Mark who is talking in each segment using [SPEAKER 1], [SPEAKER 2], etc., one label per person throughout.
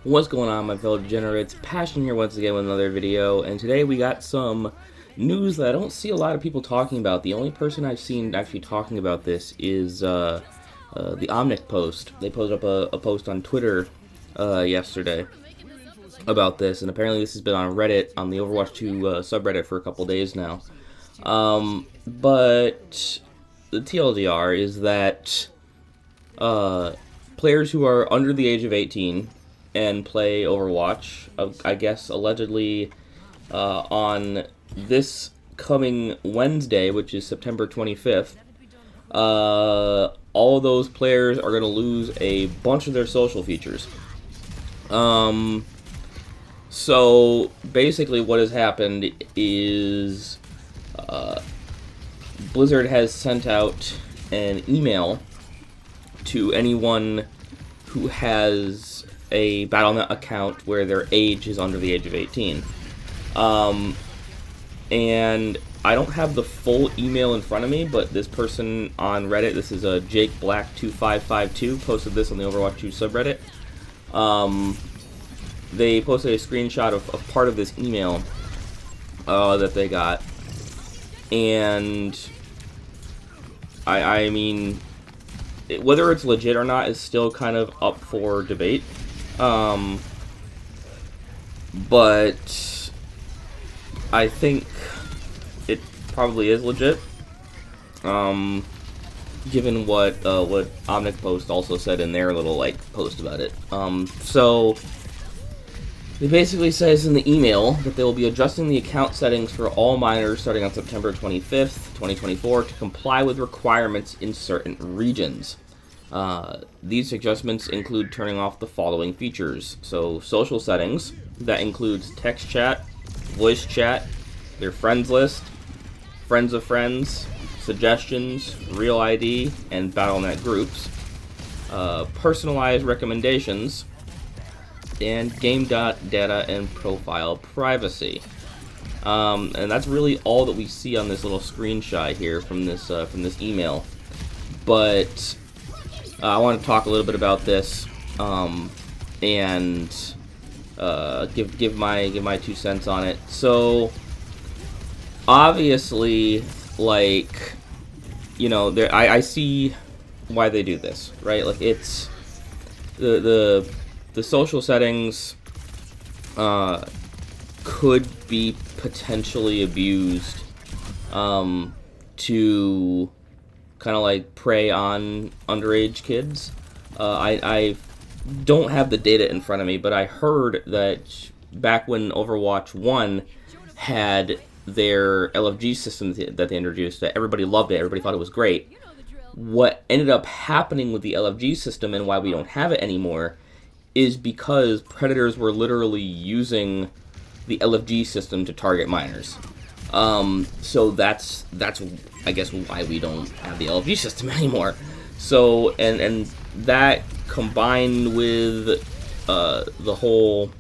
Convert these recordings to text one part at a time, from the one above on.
[SPEAKER 1] What's going on, my fellow degenerates? Passion here once again with another video, and today we got some news that I don't see a lot of people talking about. The only person I've seen actually talking about this is the OPTIX post. They posted up a post on Twitter yesterday about this, and apparently this has been on Reddit, on the Overwatch 2 subreddit for a couple days now. But the TLDR is that players who are under the age of 18 and play Overwatch, I guess allegedly on this coming Wednesday, which is September 25th, all of those players are going to lose a bunch of their social features. So basically what has happened is Blizzard has sent out an email to anyone who has a Battle.net account where their age is under the age of 18. And I don't have the full email in front of me, but this person on Reddit, this is a Jake Black 2552, posted this on the Overwatch 2 subreddit. They posted a screenshot of part of this email that they got, and I mean, whether it's legit or not is still kind of up for debate. But I think it probably is legit. Given what OPTIX post also said in their little post about it. So it basically says in the email that they will be adjusting the account settings for all minors starting on September 25th, 2024 to comply with requirements in certain regions. These adjustments include turning off the following features. So social settings, that includes text chat, voice chat, their friends list, friends of friends, suggestions, real ID, and Battle.net groups, personalized recommendations, and game data and profile privacy. And that's really all that we see on this little screenshot here from this email. But I want to talk a little bit about this and give my 2 cents on it. So obviously, I see why they do this, right? Like, it's the social settings could be potentially abused to kind of prey on underage kids. I don't have the data in front of me, but I heard that back when Overwatch 1 had their LFG system that they introduced, that everybody loved it, everybody thought it was great. What ended up happening with the LFG system and why we don't have it anymore is because predators were literally using the LFG system to target minors. So that's I guess why we don't have the LFG system anymore. So and that combined with the whole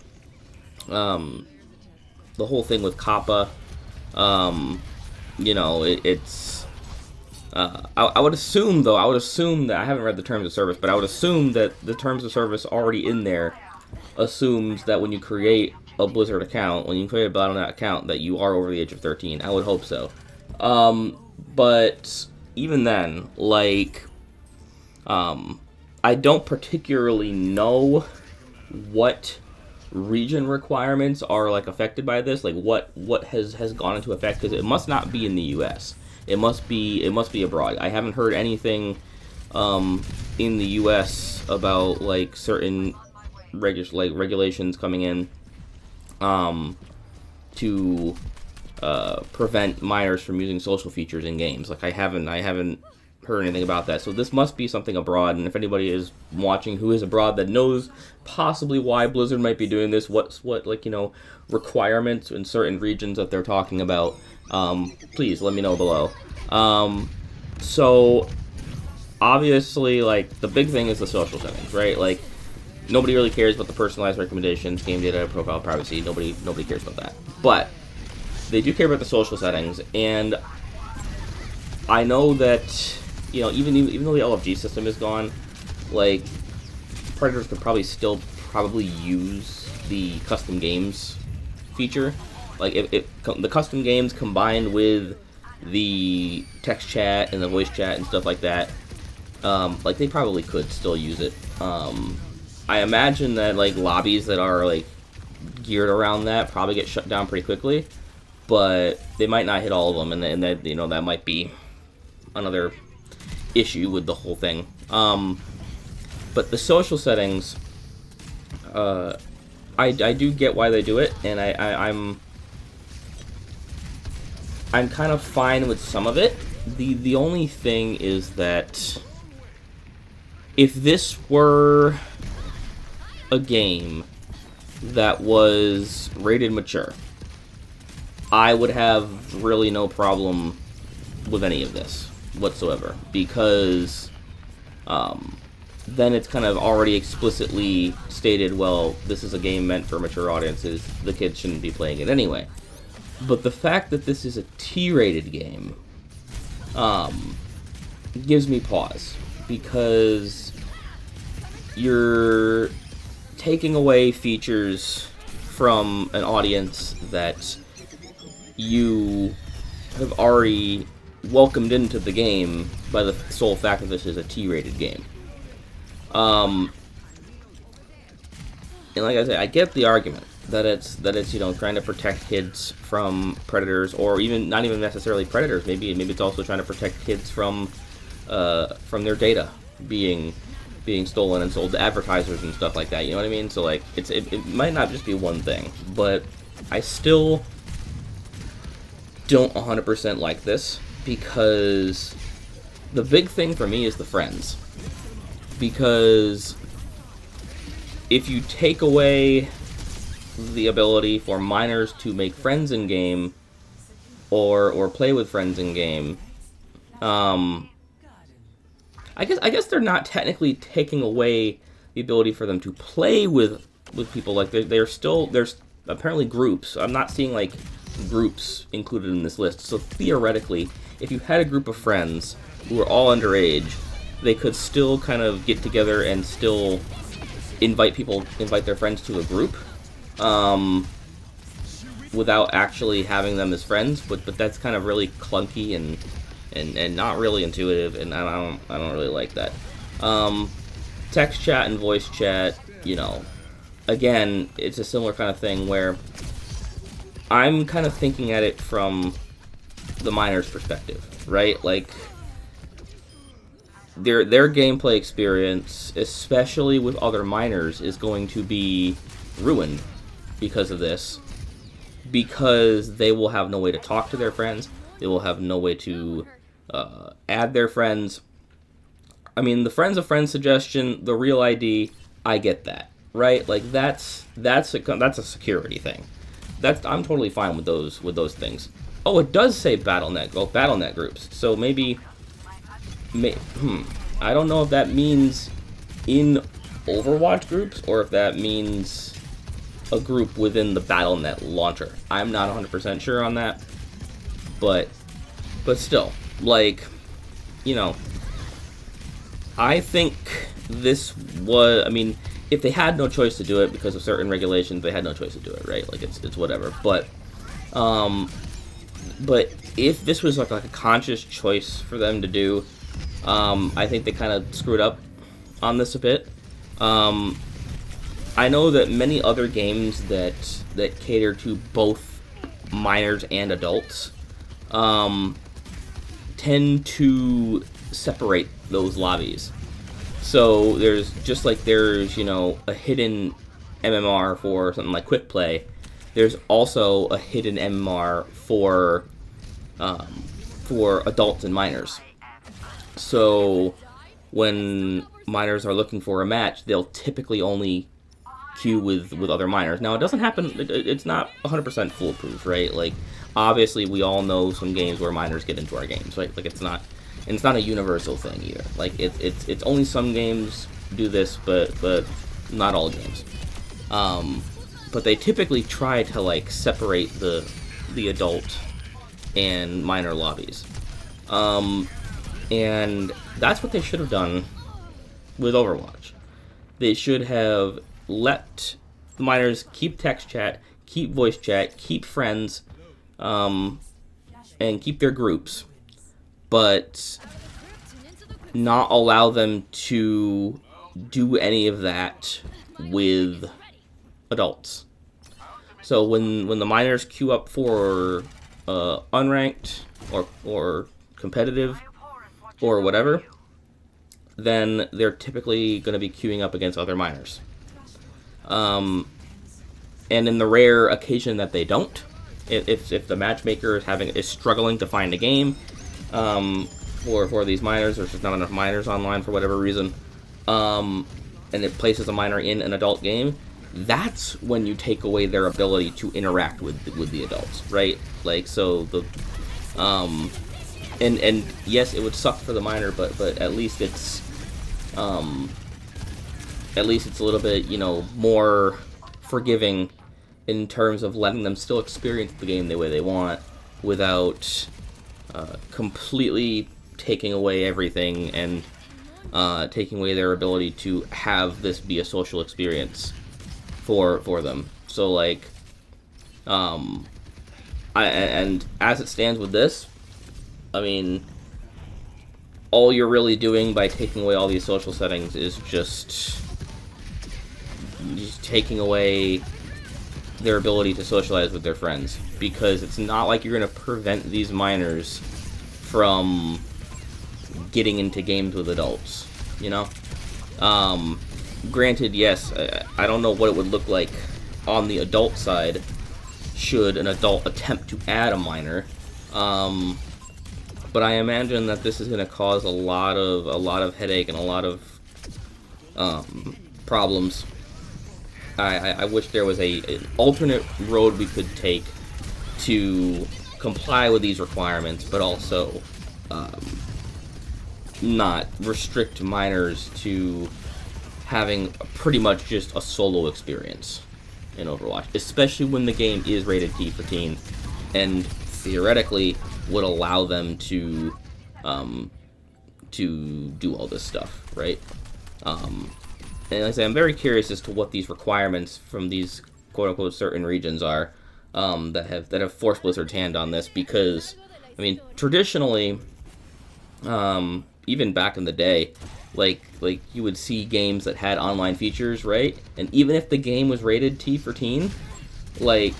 [SPEAKER 1] thing with Kappa, it's I would assume that I haven't read the terms of service, but I would assume that the terms of service already in there assumes that when you create a Blizzard account, when you create a Battle.net account, that you are over the age of 13. I would hope so. But even then, I don't particularly know what region requirements are affected by this. What has gone into effect, because it must not be in the U.S. It must be abroad. I haven't heard anything in the U.S. about certain regulations coming in to prevent minors from using social features in games. I haven't heard anything about that. So this must be something abroad. And if anybody is watching who is abroad that knows possibly why Blizzard might be doing this, what requirements in certain regions that they're talking about, please let me know below. So obviously, the big thing is the social settings, right? Nobody really cares about the personalized recommendations, game data, profile privacy. Nobody cares about that. But they do care about the social settings, and I know that even though the LFG system is gone, Predators could probably still probably use the custom games feature. Like, the custom games combined with the text chat and the voice chat and stuff like that, like, they probably could still use it. I imagine that, like, lobbies that are, like, geared around that probably get shut down pretty quickly, but they might not hit all of them, and that, you know, that might be another issue with the whole thing. But the social settings, I do get why they do it, and I'm kind of fine with some of it. The only thing is that if this were a game that was rated mature, I would have really no problem with any of this whatsoever, because then it's kind of already explicitly stated, well, this is a game meant for mature audiences, the kids shouldn't be playing it anyway. But the fact that this is a T-rated game gives me pause, because you're taking away features from an audience that you have already welcomed into the game by the sole fact that this is a T-rated game. And like I said, I get the argument that it's you know, trying to protect kids from predators, or even not even necessarily predators. Maybe it's also trying to protect kids from their data being stolen and sold to advertisers and stuff like that. You know what I mean? So like, it might not just be one thing, but I still don't 100% like this, because the big thing for me is the friends. Because if you take away the ability for minors to make friends in game, or play with friends in game, I guess they're not technically taking away the ability for them to play with people. Like, there's apparently groups. I'm not seeing like groups included in this list. So theoretically, if you had a group of friends who were all underage, they could still kind of get together and still invite their friends to a group, without actually having them as friends. But that's kind of really clunky and not really intuitive, and I don't really like that. Text chat and voice chat, you know, again, it's a similar kind of thing where I'm kind of thinking at it from the minor's perspective, right? Like, their gameplay experience, especially with other minors, is going to be ruined because of this, because they will have no way to talk to their friends. They will have no way to add their friends. I mean, the friends of friends suggestion, the real ID, I get that, right? Like, that's a security thing. I'm totally fine with those things. Oh, it does say BattleNet groups. So maybe I don't know if that means in Overwatch groups, or if that means a group within the BattleNet launcher. I'm not 100% sure on that, but still, like, you know, I think this was, I mean, if they had no choice to do it because of certain regulations, they had no choice to do it, right? Like, it's whatever. But if this was like a conscious choice for them to do, I think they kind of screwed up on this a bit. I know that many other games that cater to both minors and adults tend to separate those lobbies. So there's you know, a hidden MMR for something like quick play. There's also a hidden MMR for adults and minors. So when minors are looking for a match, they'll typically only queue with other minors. Now, it doesn't happen, it's not 100% foolproof, right? Like, obviously we all know some games where minors get into our games, right? Like, it's not a universal thing either. Like, it's only some games do this, but not all games. But they typically try to, like, separate the adult and minor lobbies. And that's what they should have done with Overwatch. They should have let the minors keep text chat, keep voice chat, keep friends, and keep their groups, but not allow them to do any of that with adults. So when the minors queue up for unranked or competitive or whatever, then they're typically going to be queuing up against other minors. And in the rare occasion that they don't, if the matchmaker is struggling to find a game for these minors, there's just not enough minors online for whatever reason, and it places a minor in an adult game, that's when you take away their ability to interact with the adults, right? Like, so the and yes, it would suck for the minor, but at least it's a little bit, you know, more forgiving in terms of letting them still experience the game the way they want without completely taking away everything and taking away their ability to have this be a social experience for them. So, like, and as it stands with this, I mean, all you're really doing by taking away all these social settings is just taking away their ability to socialize with their friends, because it's not like you're going to prevent these minors from getting into games with adults, you know? Granted, yes, I don't know what it would look like on the adult side should an adult attempt to add a minor, but I imagine that this is going to cause a lot of headache and a lot of problems. I wish there was an alternate road we could take to comply with these requirements, but also not restrict minors to having pretty much just a solo experience in Overwatch, especially when the game is rated T for teen and theoretically would allow them to do all this stuff, right? And like I say, I'm very curious as to what these requirements from these quote-unquote certain regions are that have forced Blizzard's hand on this, because I mean, traditionally, even back in the day, like you would see games that had online features, right? And even if the game was rated T for teen, like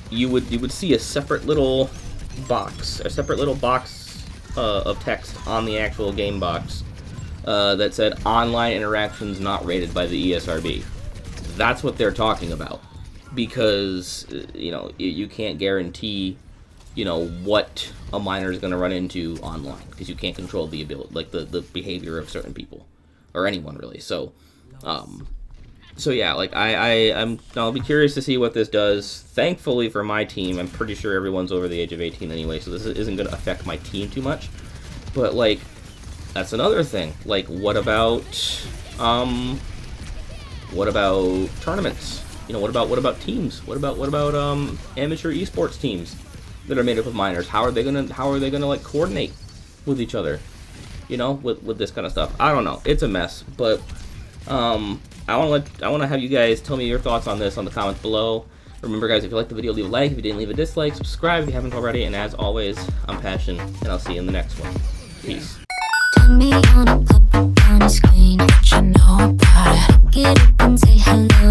[SPEAKER 1] you would see a separate little box of text on the actual game box that said online interactions not rated by the ESRB. That's what they're talking about, because you know, you can't guarantee, you know, what a minor is going to run into online, because you can't control the ability, like the behavior of certain people or anyone really. So so yeah, like I'll be curious to see what this does. Thankfully for my team, I'm pretty sure everyone's over the age of 18 anyway, so this isn't going to affect my team too much. But like, that's another thing. Like, what about tournaments? You know, what about teams? What about amateur esports teams that are made up of minors? How are they gonna like coordinate with each other? You know, with this kind of stuff. I don't know. It's a mess, but I want to have you guys tell me your thoughts on this on the comments below. Remember, guys, if you liked the video, leave a like. If you didn't, leave a dislike. Subscribe if you haven't already. And as always, I'm Passion, and I'll see you in the next one. Peace.
[SPEAKER 2] Turn me on and pop up on the screen, let you know about it. Get up and say hello.